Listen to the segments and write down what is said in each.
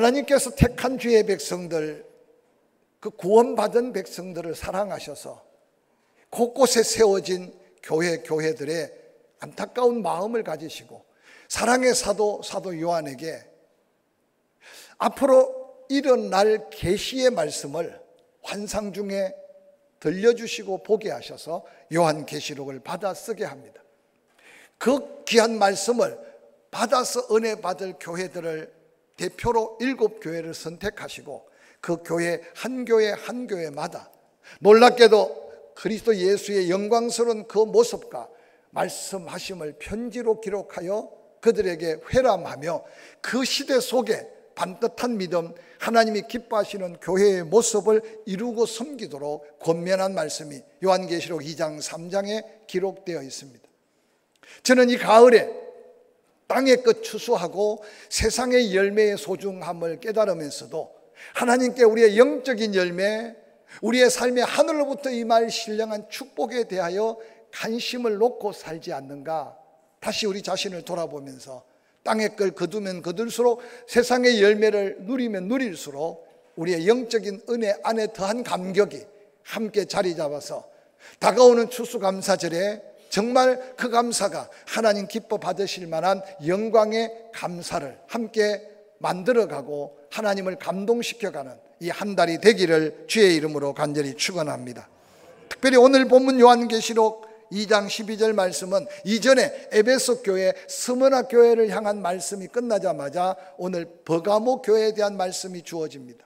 하나님께서 택한 주의 백성들, 그 구원받은 백성들을 사랑하셔서 곳곳에 세워진 교회들의 안타까운 마음을 가지시고 사랑의 사도 요한에게 앞으로 일어날 계시의 말씀을 환상 중에 들려주시고 보게 하셔서 요한계시록을 받아 쓰게 합니다. 그 귀한 말씀을 받아서 은혜 받을 교회들을 대표로 7교회를 선택하시고 그 교회 한 교회마다 놀랍게도 그리스도 예수의 영광스러운 그 모습과 말씀하심을 편지로 기록하여 그들에게 회람하며 그 시대 속에 반듯한 믿음, 하나님이 기뻐하시는 교회의 모습을 이루고 섬기도록 권면한 말씀이 요한계시록 2장 3장에 기록되어 있습니다. 저는 이 가을에 땅의 끝 추수하고 세상의 열매의 소중함을 깨달으면서도 하나님께 우리의 영적인 열매, 우리의 삶의 하늘로부터 임할 신령한 축복에 대하여 관심을 놓고 살지 않는가, 다시 우리 자신을 돌아보면서 땅의 걸 거두면 거둘수록 세상의 열매를 누리면 누릴수록 우리의 영적인 은혜 안에 더한 감격이 함께 자리 잡아서 다가오는 추수감사절에 정말 그 감사가 하나님 기뻐 받으실 만한 영광의 감사를 함께 만들어가고 하나님을 감동시켜가는 이 한 달이 되기를 주의 이름으로 간절히 축원합니다. 특별히 오늘 본문 요한계시록 2장 12절 말씀은 이전에 에베소 교회, 스무나 교회를 향한 말씀이 끝나자마자 오늘 버가모 교회에 대한 말씀이 주어집니다.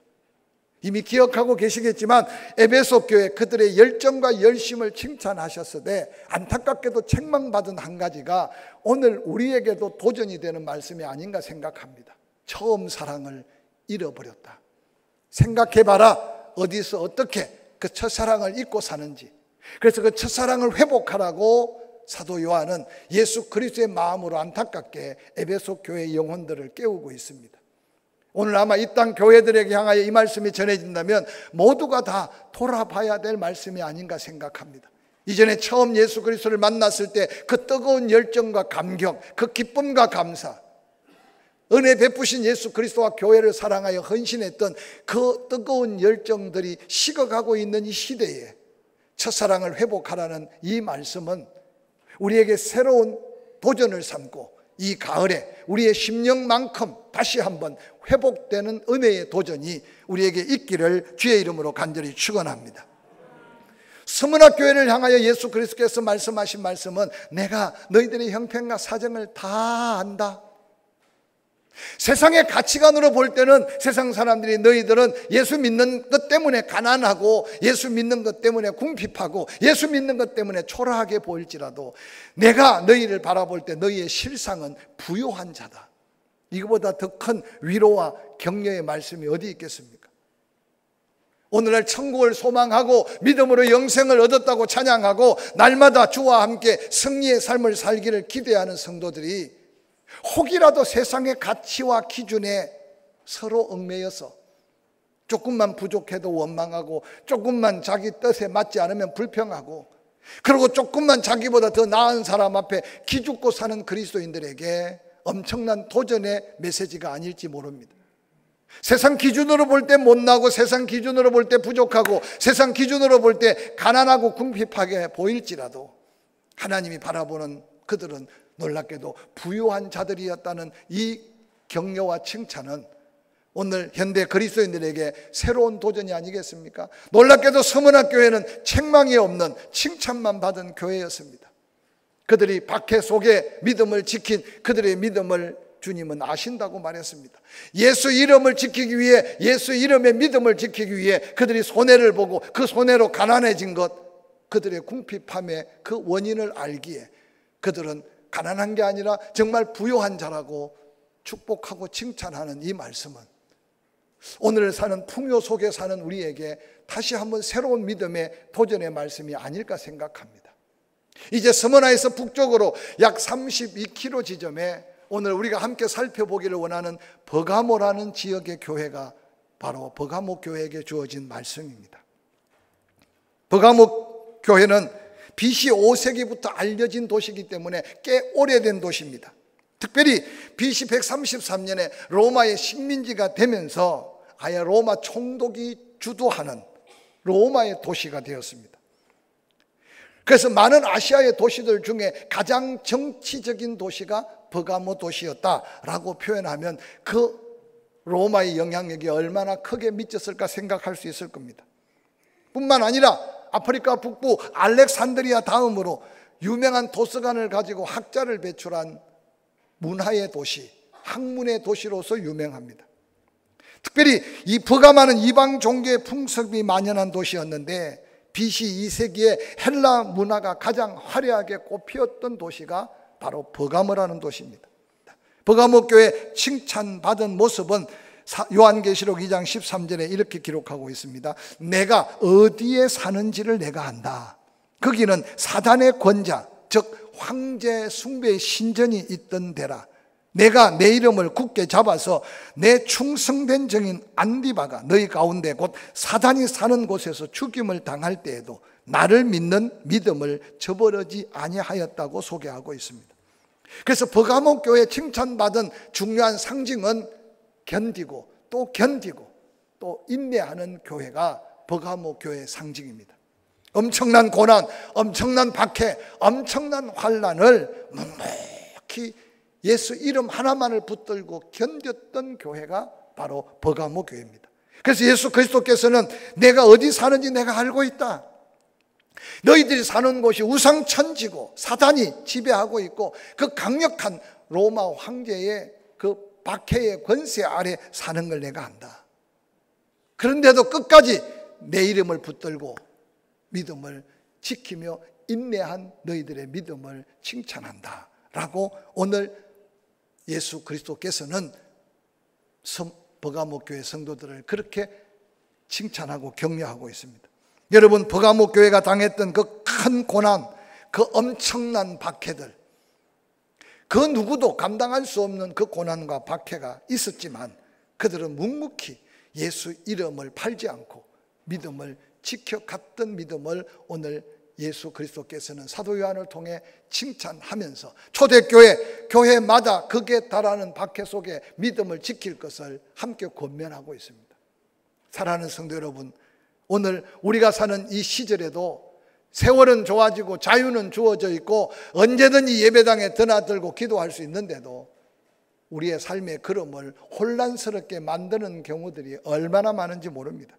이미 기억하고 계시겠지만 에베소 교회 그들의 열정과 열심을 칭찬하셨으되 안타깝게도 책망받은 한 가지가 오늘 우리에게도 도전이 되는 말씀이 아닌가 생각합니다. 처음 사랑을 잃어버렸다. 생각해봐라. 어디서 어떻게 그 첫사랑을 잊고 사는지. 그래서 그 첫사랑을 회복하라고 사도 요한은 예수 그리스도의 마음으로 안타깝게 에베소 교회의 영혼들을 깨우고 있습니다. 오늘 아마 이 땅 교회들에게 향하여 이 말씀이 전해진다면 모두가 다 돌아봐야 될 말씀이 아닌가 생각합니다. 이전에 처음 예수 그리스도를 만났을 때 그 뜨거운 열정과 감격, 그 기쁨과 감사, 은혜 베푸신 예수 그리스도와 교회를 사랑하여 헌신했던 그 뜨거운 열정들이 식어가고 있는 이 시대에 첫사랑을 회복하라는 이 말씀은 우리에게 새로운 도전을 삼고 이 가을에 우리의 심령만큼 다시 한번 회복되는 은혜의 도전이 우리에게 있기를 주의 이름으로 간절히 축원합니다. 스무나 교회를 향하여 예수 그리스도께서 말씀하신 말씀은 내가 너희들의 형편과 사정을 다 안다. 세상의 가치관으로 볼 때는 세상 사람들이 너희들은 예수 믿는 것 때문에 가난하고 예수 믿는 것 때문에 궁핍하고 예수 믿는 것 때문에 초라하게 보일지라도 내가 너희를 바라볼 때 너희의 실상은 부요한 자다. 이거보다 더 큰 위로와 격려의 말씀이 어디 있겠습니까? 오늘날 천국을 소망하고 믿음으로 영생을 얻었다고 찬양하고 날마다 주와 함께 승리의 삶을 살기를 기대하는 성도들이 혹이라도 세상의 가치와 기준에 서로 얽매여서 조금만 부족해도 원망하고 조금만 자기 뜻에 맞지 않으면 불평하고 그리고 조금만 자기보다 더 나은 사람 앞에 기죽고 사는 그리스도인들에게 엄청난 도전의 메시지가 아닐지 모릅니다. 세상 기준으로 볼 때 못나고 세상 기준으로 볼 때 부족하고 세상 기준으로 볼 때 가난하고 궁핍하게 보일지라도 하나님이 바라보는 그들은 놀랍게도 부유한 자들이었다는 이 격려와 칭찬은 오늘 현대 그리스도인들에게 새로운 도전이 아니겠습니까? 놀랍게도 서문학 교회는 책망이 없는 칭찬만 받은 교회였습니다. 그들이 박해 속에 믿음을 지킨 그들의 믿음을 주님은 아신다고 말했습니다. 예수 이름을 지키기 위해 예수 이름의 믿음을 지키기 위해 그들이 손해를 보고 그 손해로 가난해진 것, 그들의 궁핍함의 그 원인을 알기에 그들은 가난한 게 아니라 정말 부요한 자라고 축복하고 칭찬하는 이 말씀은 오늘 사는 풍요 속에 사는 우리에게 다시 한번 새로운 믿음의 도전의 말씀이 아닐까 생각합니다. 이제 스무나에서 북쪽으로 약 32km 지점에 오늘 우리가 함께 살펴보기를 원하는 버가모라는 지역의 교회가 바로 버가모 교회에게 주어진 말씀입니다. 버가모 교회는 BC 5세기부터 알려진 도시이기 때문에 꽤 오래된 도시입니다. 특별히 BC 133년에 로마의 식민지가 되면서 아예 로마 총독이 주도하는 로마의 도시가 되었습니다. 그래서 많은 아시아의 도시들 중에 가장 정치적인 도시가 버가모 도시였다라고 표현하면 그 로마의 영향력이 얼마나 크게 미쳤을까 생각할 수 있을 겁니다. 뿐만 아니라 아프리카 북부 알렉산드리아 다음으로 유명한 도서관을 가지고 학자를 배출한 문화의 도시, 학문의 도시로서 유명합니다. 특별히 이 버가마는 이방 종교의 풍습이 만연한 도시였는데 BC 2세기에 헬라 문화가 가장 화려하게 꽃피었던 도시가 바로 버가모라는 도시입니다. 버가모 교회 칭찬받은 모습은 요한계시록 2장 13절에 이렇게 기록하고 있습니다. 내가 어디에 사는지를 내가 안다. 거기는 사단의 권자, 즉 황제 숭배의 신전이 있던 데라. 내가 내 이름을 굳게 잡아서 내 충성된 증인 안디바가 너희 가운데 곧 사단이 사는 곳에서 죽임을 당할 때에도 나를 믿는 믿음을 저버리지 아니하였다고 소개하고 있습니다. 그래서 버가모 교회 칭찬받은 중요한 상징은 견디고 또 인내하는 교회가 버가모 교회의 상징입니다. 엄청난 고난, 엄청난 박해, 엄청난 환난을 묵묵히 예수 이름 하나만을 붙들고 견뎠던 교회가 바로 버가모 교회입니다. 그래서 예수 그리스도께서는 내가 어디 사는지 내가 알고 있다. 너희들이 사는 곳이 우상천지고 사단이 지배하고 있고 그 강력한 로마 황제의 그 박해의 권세 아래 사는 걸 내가 안다. 그런데도 끝까지 내 이름을 붙들고 믿음을 지키며 인내한 너희들의 믿음을 칭찬한다 라고 오늘 예수 그리스도께서는 버가모 교회 성도들을 그렇게 칭찬하고 격려하고 있습니다. 여러분, 버가모 교회가 당했던 그 큰 고난, 그 엄청난 박해들, 그 누구도 감당할 수 없는 그 고난과 박해가 있었지만 그들은 묵묵히 예수 이름을 팔지 않고 믿음을 지켜갔던 믿음을 오늘 예수 그리스도께서는 사도 요한을 통해 칭찬하면서 초대교회, 교회마다 극에 달하는 박해 속에 믿음을 지킬 것을 함께 권면하고 있습니다. 사랑하는 성도 여러분, 오늘 우리가 사는 이 시절에도 세월은 좋아지고 자유는 주어져 있고 언제든지 예배당에 드나들고 기도할 수 있는데도 우리의 삶의 걸음을 혼란스럽게 만드는 경우들이 얼마나 많은지 모릅니다.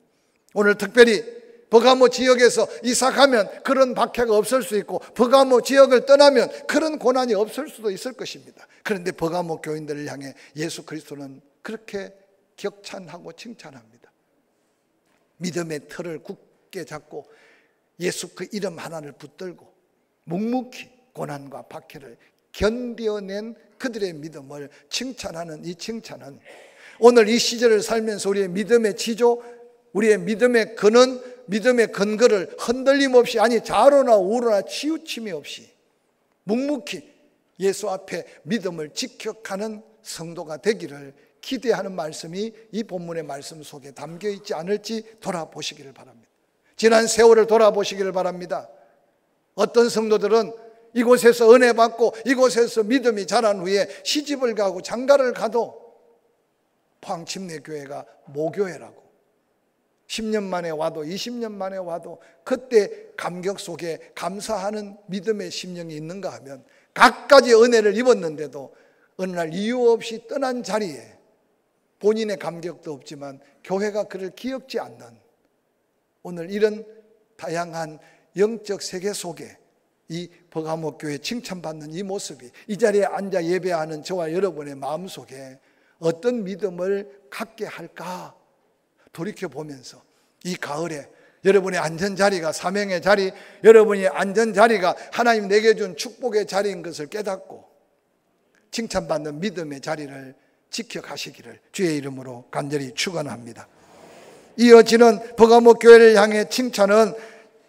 오늘 특별히 버가모 지역에서 이사가면 그런 박해가 없을 수 있고 버가모 지역을 떠나면 그런 고난이 없을 수도 있을 것입니다. 그런데 버가모 교인들을 향해 예수 그리스도는 그렇게 격찬하고 칭찬합니다. 믿음의 틀을 굳게 잡고 예수 그 이름 하나를 붙들고 묵묵히 고난과 박해를 견뎌낸 그들의 믿음을 칭찬하는 이 칭찬은 오늘 이 시절을 살면서 우리의 믿음의 지조, 우리의 믿음의 근원, 믿음의 근거를 흔들림 없이, 아니 좌로나 우로나 치우침이 없이 묵묵히 예수 앞에 믿음을 지켜가는 성도가 되기를 기대하는 말씀이 이 본문의 말씀 속에 담겨 있지 않을지 돌아보시기를 바랍니다. 지난 세월을 돌아보시기를 바랍니다. 어떤 성도들은 이곳에서 은혜 받고 이곳에서 믿음이 자란 후에 시집을 가고 장가를 가도 포항침례교회가 모교회라고 10년 만에 와도 20년 만에 와도 그때 감격 속에 감사하는 믿음의 심령이 있는가 하면 갖가지 은혜를 입었는데도 어느 날 이유 없이 떠난 자리에 본인의 감격도 없지만 교회가 그를 기억지 않는 오늘 이런 다양한 영적 세계 속에 이 버가모 교회 칭찬받는 이 모습이 이 자리에 앉아 예배하는 저와 여러분의 마음속에 어떤 믿음을 갖게 할까 돌이켜보면서 이 가을에 여러분의 안전자리가 사명의 자리, 여러분의 안전자리가 하나님 내게 준 축복의 자리인 것을 깨닫고 칭찬받는 믿음의 자리를 지켜가시기를 주의 이름으로 간절히 축원합니다. 이어지는 버가모 교회를 향해 칭찬은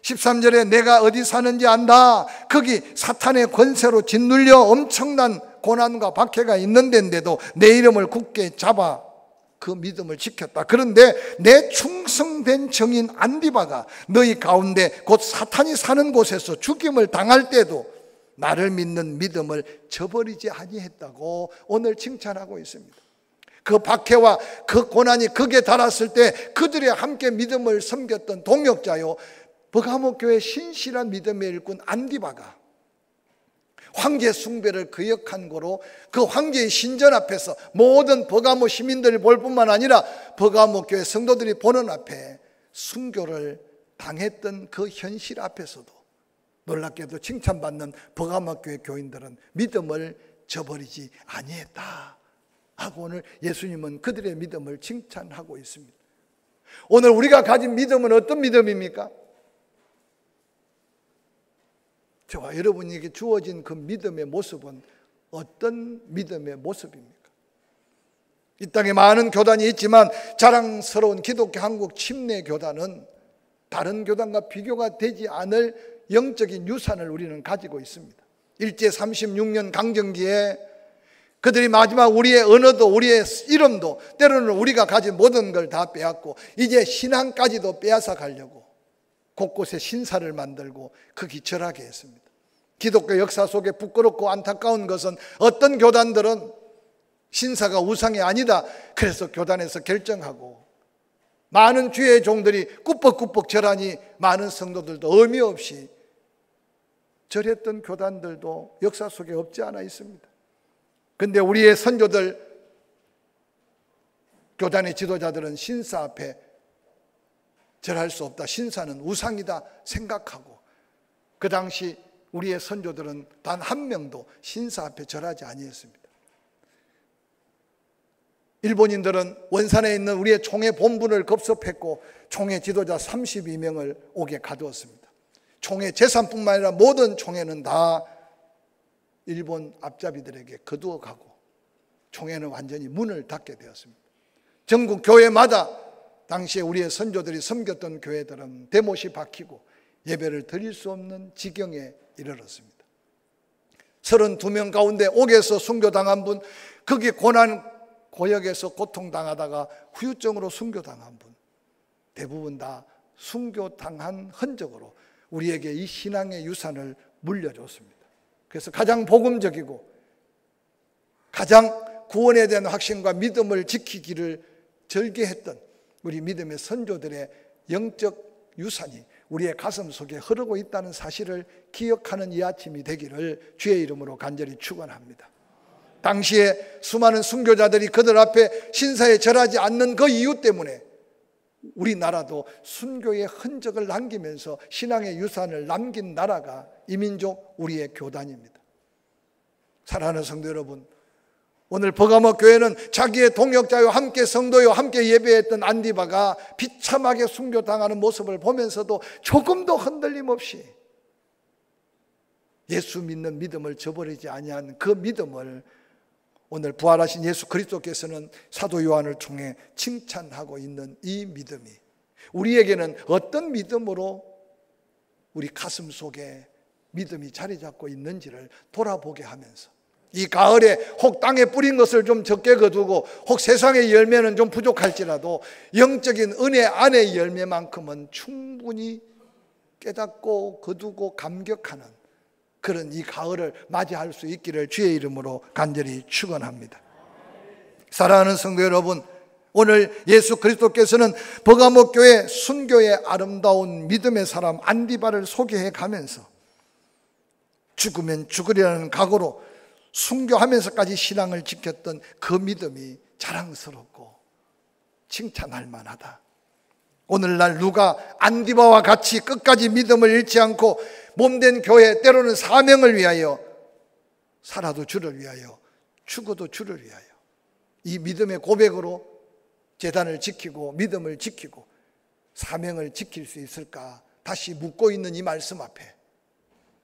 13절에 내가 어디 사는지 안다. 거기 사탄의 권세로 짓눌려 엄청난 고난과 박해가 있는 데인데도 내 이름을 굳게 잡아 그 믿음을 지켰다. 그런데 내 충성된 증인 안디바가 너희 가운데 곧 사탄이 사는 곳에서 죽임을 당할 때도 나를 믿는 믿음을 저버리지 아니했다고 오늘 칭찬하고 있습니다. 그 박해와 그 고난이 극에 달았을 때 그들이 함께 믿음을 섬겼던 동역자요, 버가모 교회 신실한 믿음의 일꾼 안디바가 황제 숭배를 거역한 거로 그 황제의 신전 앞에서 모든 버가모 시민들이 볼 뿐만 아니라 버가모 교회 성도들이 보는 앞에 순교를 당했던 그 현실 앞에서도 놀랍게도 칭찬받는 버가모 교회 교인들은 믿음을 저버리지 아니했다 하고 오늘 예수님은 그들의 믿음을 칭찬하고 있습니다. 오늘 우리가 가진 믿음은 어떤 믿음입니까? 저와 여러분에게 주어진 그 믿음의 모습은 어떤 믿음의 모습입니까? 이 땅에 많은 교단이 있지만 자랑스러운 기독교 한국 침례교단은 다른 교단과 비교가 되지 않을 영적인 유산을 우리는 가지고 있습니다. 일제 36년 강점기에 그들이 마지막 우리의 언어도 우리의 이름도 때로는 우리가 가진 모든 걸 다 빼앗고 이제 신앙까지도 빼앗아 가려고 곳곳에 신사를 만들고 그 기철하게 했습니다. 기독교 역사 속에 부끄럽고 안타까운 것은 어떤 교단들은 신사가 우상이 아니다, 그래서 교단에서 결정하고 많은 주의 종들이 꾸벅꾸벅 절하니 많은 성도들도 의미 없이 절했던 교단들도 역사 속에 없지 않아 있습니다. 그런데 우리의 선조들, 교단의 지도자들은 신사 앞에 절할 수 없다, 신사는 우상이다 생각하고 그 당시 우리의 선조들은 단 한 명도 신사 앞에 절하지 아니했습니다. 일본인들은 원산에 있는 우리의 총회 본부를 급습했고 총회 지도자 32명을 옥에 가두었습니다. 총회 재산뿐만 아니라 모든 총회는 다 일본 앞잡이들에게 거두어가고 총회는 완전히 문을 닫게 되었습니다. 전국 교회마다 당시에 우리의 선조들이 섬겼던 교회들은 대못이 박히고 예배를 드릴 수 없는 지경에 이르렀습니다. 32명 가운데 옥에서 순교당한 분, 거기 고난 고역에서 고통당하다가 후유증으로 순교당한 분, 대부분 다 순교당한 흔적으로 우리에게 이 신앙의 유산을 물려줬습니다. 그래서 가장 복음적이고 가장 구원에 대한 확신과 믿음을 지키기를 절개했던 우리 믿음의 선조들의 영적 유산이 우리의 가슴 속에 흐르고 있다는 사실을 기억하는 이 아침이 되기를 주의 이름으로 간절히 축원합니다. 당시에 수많은 순교자들이 그들 앞에 신사에 절하지 않는 그 이유 때문에 우리나라도 순교의 흔적을 남기면서 신앙의 유산을 남긴 나라가 이민족 우리의 교단입니다. 사랑하는 성도 여러분, 오늘 버가모 교회는 자기의 동역자요 함께 성도요 함께 예배했던 안디바가 비참하게 순교당하는 모습을 보면서도 조금도 흔들림 없이 예수 믿는 믿음을 저버리지 아니한 그 믿음을 오늘 부활하신 예수 그리스도께서는 사도 요한을 통해 칭찬하고 있는 이 믿음이 우리에게는 어떤 믿음으로 우리 가슴 속에 믿음이 자리 잡고 있는지를 돌아보게 하면서 이 가을에 혹 땅에 뿌린 것을 좀 적게 거두고 혹 세상의 열매는 좀 부족할지라도 영적인 은혜 안의 열매만큼은 충분히 깨닫고 거두고 감격하는 그런 이 가을을 맞이할 수 있기를 주의 이름으로 간절히 축원합니다. 사랑하는 성도 여러분, 오늘 예수 그리스도께서는 버가모 교회 순교의 아름다운 믿음의 사람 안디바를 소개해 가면서 죽으면 죽으리라는 각오로 순교하면서까지 신앙을 지켰던 그 믿음이 자랑스럽고 칭찬할 만하다. 오늘날 누가 안디바와 같이 끝까지 믿음을 잃지 않고 몸된 교회, 때로는 사명을 위하여 살아도 주를 위하여 죽어도 주를 위하여 이 믿음의 고백으로 제단을 지키고 믿음을 지키고 사명을 지킬 수 있을까 다시 묻고 있는 이 말씀 앞에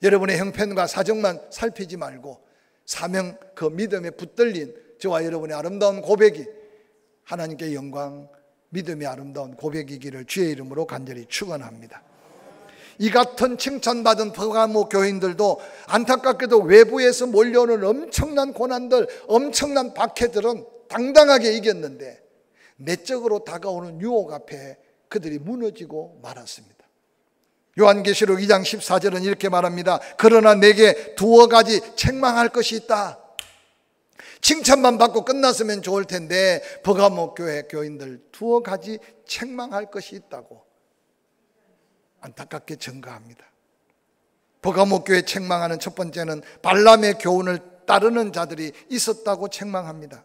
여러분의 형편과 사정만 살피지 말고 사명, 그 믿음에 붙들린 저와 여러분의 아름다운 고백이 하나님께 영광, 믿음의 아름다운 고백이기를 주의 이름으로 간절히 축원합니다. 이 같은 칭찬받은 버가모 교인들도 안타깝게도 외부에서 몰려오는 엄청난 고난들, 엄청난 박해들은 당당하게 이겼는데 내적으로 다가오는 유혹 앞에 그들이 무너지고 말았습니다. 요한계시록 2장 14절은 이렇게 말합니다. 그러나 내게 두어 가지 책망할 것이 있다. 칭찬만 받고 끝났으면 좋을 텐데 버가모 교회 교인들 두어 가지 책망할 것이 있다고 안타깝게 증가합니다. 버가모 교회 책망하는 첫 번째는 발람의 교훈을 따르는 자들이 있었다고 책망합니다.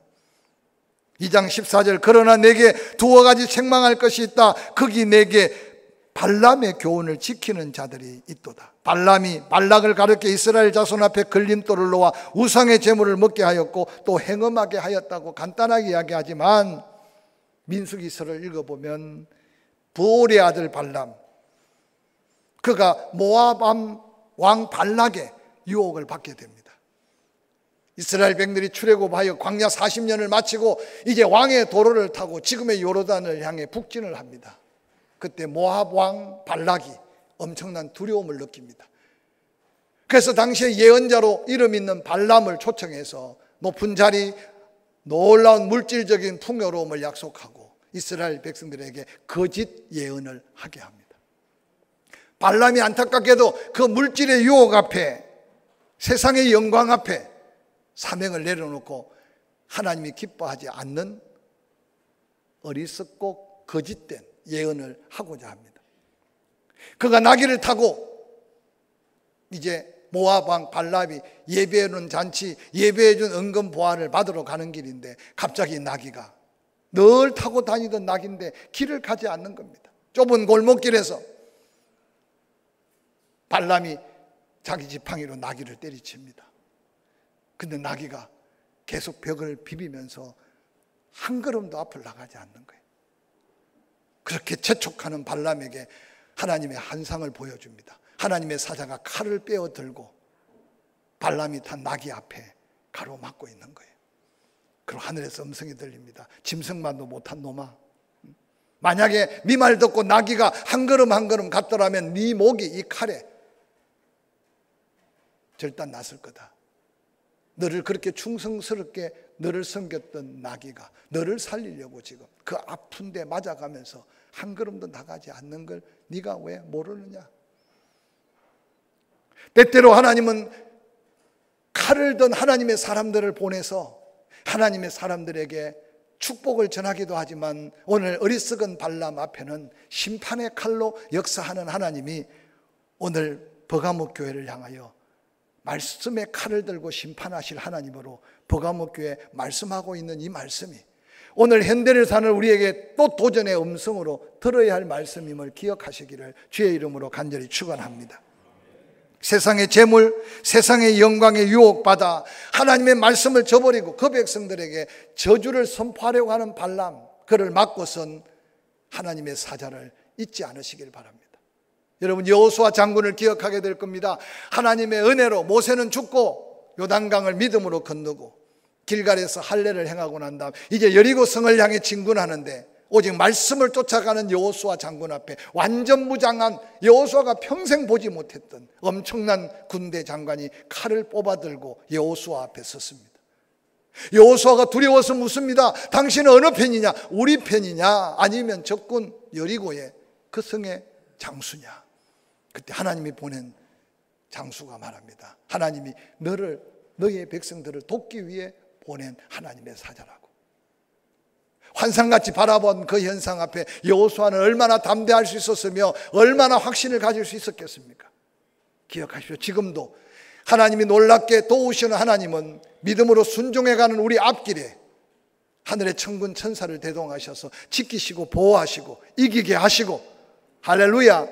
2장 14절 그러나 내게 두어 가지 책망할 것이 있다. 거기 내게 발람의 교훈을 지키는 자들이 있도다. 발람이 발락을 가르쳐 이스라엘 자손 앞에 걸림돌을 놓아 우상의 제물을 먹게 하였고 또 행음하게 하였다고 간단하게 이야기하지만 민수기서를 읽어보면 부올의 아들 발람, 그가 모압 왕 발락의 유혹을 받게 됩니다. 이스라엘 백성들이 출애굽하여 광야 40년을 마치고 이제 왕의 도로를 타고 지금의 요르단을 향해 북진을 합니다. 그때 모압 왕 발락이 엄청난 두려움을 느낍니다. 그래서 당시에 예언자로 이름 있는 발람을 초청해서 높은 자리, 놀라운 물질적인 풍요로움을 약속하고 이스라엘 백성들에게 거짓 예언을 하게 합니다. 발람이 안타깝게도 그 물질의 유혹 앞에, 세상의 영광 앞에 사명을 내려놓고 하나님이 기뻐하지 않는 어리석고 거짓된 예언을 하고자 합니다. 그가 나귀를 타고 이제 모압 왕 발람이 예배해놓은 잔치, 예배해준 은금 보화를 받으러 가는 길인데 갑자기 나귀가, 늘 타고 다니던 나귀인데 길을 가지 않는 겁니다. 좁은 골목길에서 발람이 자기 지팡이로 나귀를 때리칩니다. 근데 나귀가 계속 벽을 비비면서 한 걸음도 앞을 나가지 않는 거예요. 그렇게 재촉하는 발람에게 하나님의 한상을 보여줍니다. 하나님의 사자가 칼을 빼어 들고 발람이 탄 나귀 앞에 가로막고 있는 거예요. 그리고 하늘에서 음성이 들립니다. 짐승만도 못한 놈아, 만약에 네 말 듣고 나귀가 한 걸음 한 걸음 갔더라면 네 목이 이 칼에 절단 났을 거다. 너를 그렇게 충성스럽게 너를 섬겼던 나귀가 너를 살리려고 지금 그 아픈 데 맞아가면서 한 걸음도 나가지 않는 걸 네가 왜 모르느냐. 때때로 하나님은 칼을 든 하나님의 사람들을 보내서 하나님의 사람들에게 축복을 전하기도 하지만 오늘 어리석은 발람 앞에는 심판의 칼로 역사하는 하나님이 오늘 버가모 교회를 향하여 말씀의 칼을 들고 심판하실 하나님으로 버가모 교회에 말씀하고 있는 이 말씀이 오늘 현대를 사는 우리에게 또 도전의 음성으로 들어야 할 말씀임을 기억하시기를 주의 이름으로 간절히 축원합니다. 세상의 재물, 세상의 영광에 유혹받아 하나님의 말씀을 저버리고 그 백성들에게 저주를 선포하려고 하는 발람, 그를 막고선 하나님의 사자를 잊지 않으시길 바랍니다. 여러분, 여호수아 장군을 기억하게 될 겁니다. 하나님의 은혜로 모세는 죽고 요단강을 믿음으로 건너고 길갈에서 할례를 행하고 난 다음 이제 여리고 성을 향해 진군하는데 오직 말씀을 쫓아가는 여호수아 장군 앞에 완전 무장한 여호수아가 평생 보지 못했던 엄청난 군대 장관이 칼을 뽑아들고 여호수아 앞에 섰습니다. 여호수아가 두려워서 묻습니다. 당신은 어느 편이냐? 우리 편이냐? 아니면 적군 여리고의 그 성의 장수냐? 그때 하나님이 보낸 장수가 말합니다. 하나님이 너의 백성들을 돕기 위해 보낸 하나님의 사자라고. 환상같이 바라본 그 현상 앞에 여호수아는 얼마나 담대할 수 있었으며 얼마나 확신을 가질 수 있었겠습니까? 기억하십시오. 지금도 하나님이 놀랍게 도우시는 하나님은 믿음으로 순종해가는 우리 앞길에 하늘의 천군 천사를 대동하셔서 지키시고 보호하시고 이기게 하시고 할렐루야,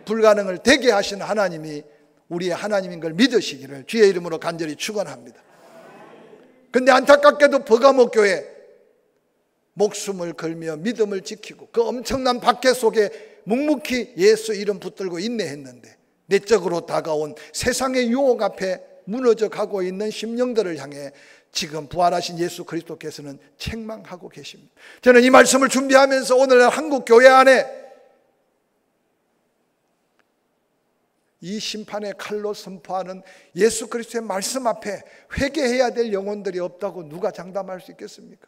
불가능을 되게 하시는 하나님이 우리의 하나님인 걸 믿으시기를 주의 이름으로 간절히 축원합니다. 근데 안타깝게도 버가모 교회 목숨을 걸며 믿음을 지키고 그 엄청난 박해 속에 묵묵히 예수 이름 붙들고 인내했는데 내적으로 다가온 세상의 유혹 앞에 무너져 가고 있는 심령들을 향해 지금 부활하신 예수 그리스도께서는 책망하고 계십니다. 저는 이 말씀을 준비하면서 오늘날 한국 교회 안에 이 심판의 칼로 선포하는 예수 그리스도의 말씀 앞에 회개해야 될 영혼들이 없다고 누가 장담할 수 있겠습니까?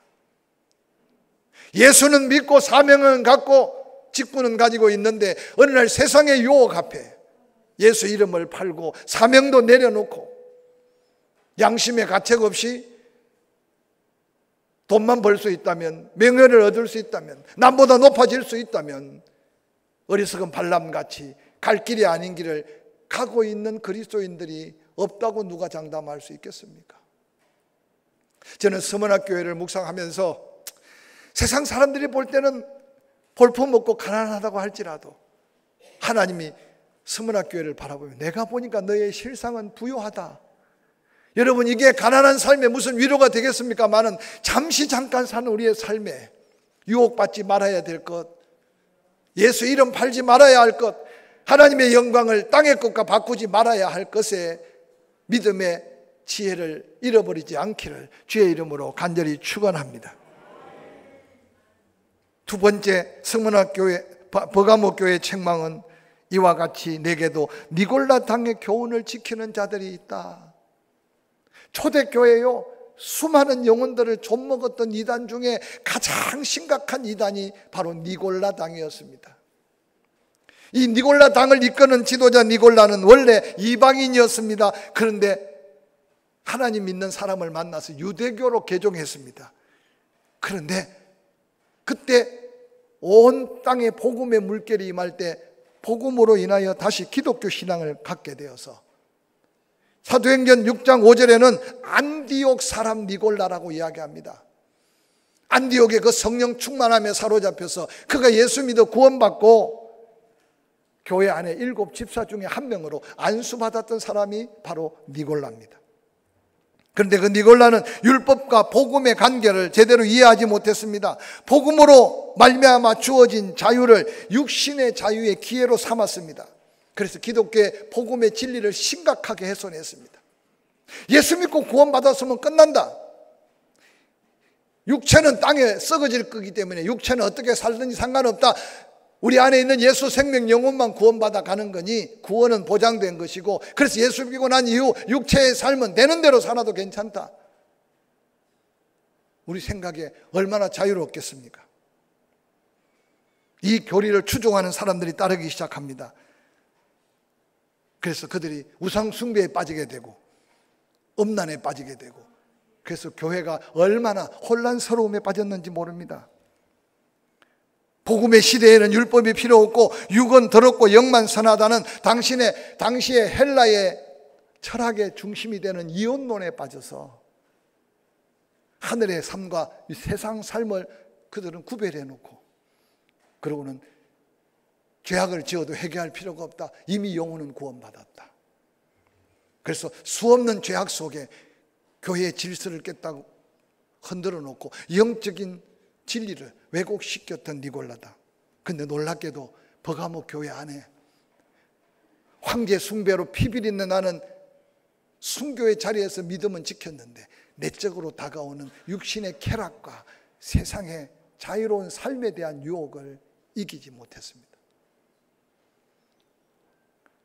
예수는 믿고 사명은 갖고 직분은 가지고 있는데 어느 날 세상의 유혹 앞에 예수 이름을 팔고 사명도 내려놓고 양심의 가책 없이 돈만 벌 수 있다면, 명예를 얻을 수 있다면, 남보다 높아질 수 있다면 어리석은 발람같이 갈 길이 아닌 길을 가고 있는 그리스도인들이 없다고 누가 장담할 수 있겠습니까? 저는 서문학교회를 묵상하면서 세상 사람들이 볼 때는 볼품없고 가난하다고 할지라도 하나님이 서문학교회를 바라보면 내가 보니까 너의 실상은 부유하다. 여러분, 이게 가난한 삶에 무슨 위로가 되겠습니까마는 잠시 잠깐 사는 우리의 삶에 유혹받지 말아야 될 것, 예수 이름 팔지 말아야 할 것, 하나님의 영광을 땅의 것과 바꾸지 말아야 할 것에 믿음의 지혜를 잃어버리지 않기를 주의 이름으로 간절히 축원합니다. 두 번째, 성문학교회 버가모교회의 책망은 이와 같이 내게도 니골라 당의 교훈을 지키는 자들이 있다. 초대교회요, 수많은 영혼들을 좀먹었던 이단 중에 가장 심각한 이단이 바로 니골라 당이었습니다. 이 니골라 당을 이끄는 지도자 니골라는 원래 이방인이었습니다. 그런데 하나님 믿는 사람을 만나서 유대교로 개종했습니다. 그런데 그때 온 땅에 복음의 물결이 임할 때 복음으로 인하여 다시 기독교 신앙을 갖게 되어서 사도행전 6장 5절에는 안디옥 사람 니골라라고 이야기합니다. 안디옥의 그 성령 충만함에 사로잡혀서 그가 예수 믿어 구원받고 교회 안에 7 집사 중에 한 명으로 안수받았던 사람이 바로 니골라입니다. 그런데 그 니골라는 율법과 복음의 관계를 제대로 이해하지 못했습니다. 복음으로 말미암아 주어진 자유를 육신의 자유의 기회로 삼았습니다. 그래서 기독교의 복음의 진리를 심각하게 훼손했습니다. 예수 믿고 구원받았으면 끝난다. 육체는 땅에 썩어질 거기 때문에 육체는 어떻게 살든지 상관없다. 우리 안에 있는 예수 생명 영혼만 구원받아 가는 거니 구원은 보장된 것이고, 그래서 예수 믿고 난 이후 육체의 삶은 되는 대로 살아도 괜찮다. 우리 생각에 얼마나 자유롭겠습니까? 이 교리를 추종하는 사람들이 따르기 시작합니다. 그래서 그들이 우상 숭배에 빠지게 되고 음란에 빠지게 되고, 그래서 교회가 얼마나 혼란스러움에 빠졌는지 모릅니다. 복음의 시대에는 율법이 필요 없고 육은 더럽고 영만 선하다는 당시의 헬라의 철학의 중심이 되는 이혼론에 빠져서 하늘의 삶과 이 세상 삶을 그들은 구별해 놓고, 그러고는 죄악을 지어도 회개할 필요가 없다. 이미 영혼은 구원받았다. 그래서 수없는 죄악 속에 교회의 질서를 깼다고 흔들어 놓고 영적인 진리를 왜곡시켰던 니골라다. 근데 놀랍게도 버가모 교회 안에 황제 숭배로 피비린내 나는 순교의 자리에서 믿음은 지켰는데 내적으로 다가오는 육신의 쾌락과 세상의 자유로운 삶에 대한 유혹을 이기지 못했습니다.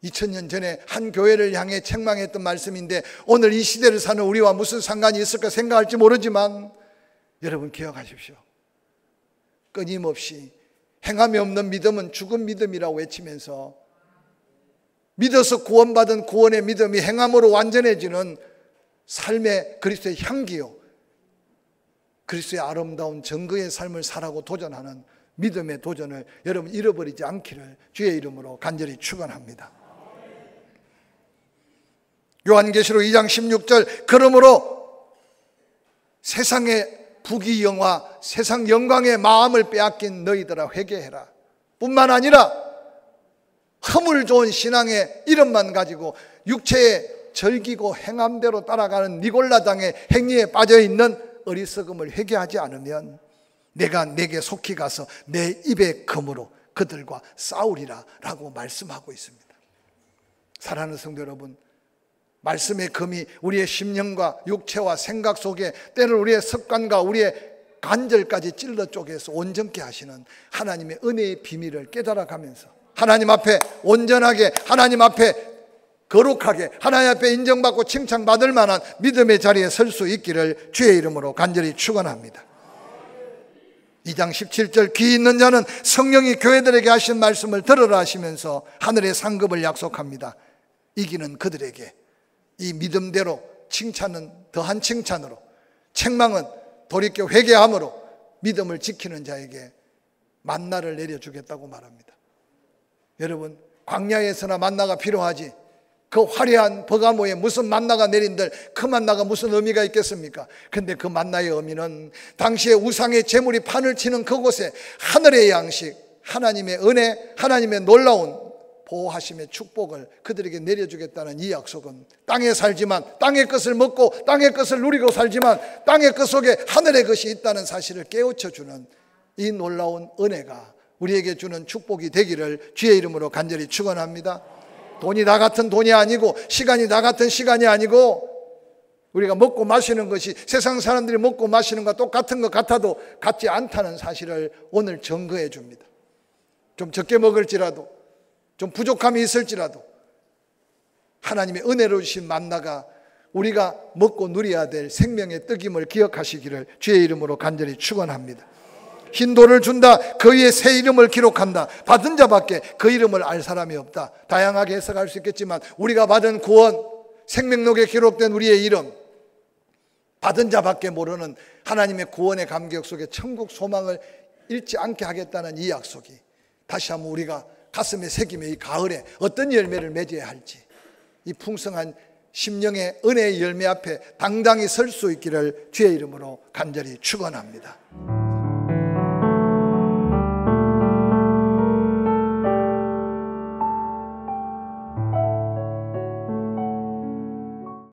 2000년 전에 한 교회를 향해 책망했던 말씀인데 오늘 이 시대를 사는 우리와 무슨 상관이 있을까 생각할지 모르지만 여러분 기억하십시오. 끊임없이 행함이 없는 믿음은 죽은 믿음이라고 외치면서 믿어서 구원받은 구원의 믿음이 행함으로 완전해지는 삶의 그리스도의 향기요, 그리스도의 아름다운 정거의 삶을 살아고 도전하는 믿음의 도전을 여러분 잃어버리지 않기를 주의 이름으로 간절히 축원합니다. 요한계시록 2장 16절, 그러므로 세상의 부귀영화, 세상 영광의 마음을 빼앗긴 너희들아 회개해라. 뿐만 아니라 허물 좋은 신앙의 이름만 가지고 육체에 절기고 행함대로 따라가는 니골라당의 행위에 빠져있는 어리석음을 회개하지 않으면 내가 내게 속히 가서 내 입의 검으로 그들과 싸우리라 라고 말씀하고 있습니다. 사랑하는 성도 여러분, 말씀의 검이 우리의 심령과 육체와 생각 속에 때를 우리의 습관과 우리의 관절까지 찔러 쪼개서 온전케 하시는 하나님의 은혜의 비밀을 깨달아가면서 하나님 앞에 온전하게, 하나님 앞에 거룩하게, 하나님 앞에 인정받고 칭찬받을 만한 믿음의 자리에 설 수 있기를 주의 이름으로 간절히 축원합니다. 2장 17절 귀 있는 자는 성령이 교회들에게 하신 말씀을 들으라 하시면서 하늘의 상급을 약속합니다. 이기는 그들에게 이 믿음대로 칭찬은 더한 칭찬으로, 책망은 돌이켜 회개함으로 믿음을 지키는 자에게 만나를 내려주겠다고 말합니다. 여러분, 광야에서나 만나가 필요하지, 그 화려한 버가모에 무슨 만나가 내린들 그 만나가 무슨 의미가 있겠습니까? 근데 그 만나의 의미는 당시에 우상의 제물이 판을 치는 그곳에 하늘의 양식, 하나님의 은혜, 하나님의 놀라운 보호하심의 축복을 그들에게 내려주겠다는 이 약속은 땅에 살지만, 땅의 것을 먹고 땅의 것을 누리고 살지만 땅의 것 속에 하늘의 것이 있다는 사실을 깨우쳐주는 이 놀라운 은혜가 우리에게 주는 축복이 되기를 주의 이름으로 간절히 축원합니다. 돈이 나 같은 돈이 아니고 시간이 나 같은 시간이 아니고 우리가 먹고 마시는 것이 세상 사람들이 먹고 마시는 것과 똑같은 것 같아도 같지 않다는 사실을 오늘 증거해 줍니다. 좀 적게 먹을지라도, 좀 부족함이 있을지라도 하나님의 은혜로 주신 만나가 우리가 먹고 누려야 될 생명의 떡임을 기억하시기를 주의 이름으로 간절히 축원합니다. 흰 돌을 준다, 그의 새 이름을 기록한다. 받은 자밖에 그 이름을 알 사람이 없다. 다양하게 해석할 수 있겠지만 우리가 받은 구원, 생명록에 기록된 우리의 이름, 받은 자밖에 모르는 하나님의 구원의 감격 속에 천국 소망을 잃지 않게 하겠다는 이 약속이 다시 한번 우리가 가슴에 새기며 이 가을에 어떤 열매를 맺어야 할지, 이 풍성한 심령의 은혜의 열매 앞에 당당히 설 수 있기를 주의 이름으로 간절히 축원합니다.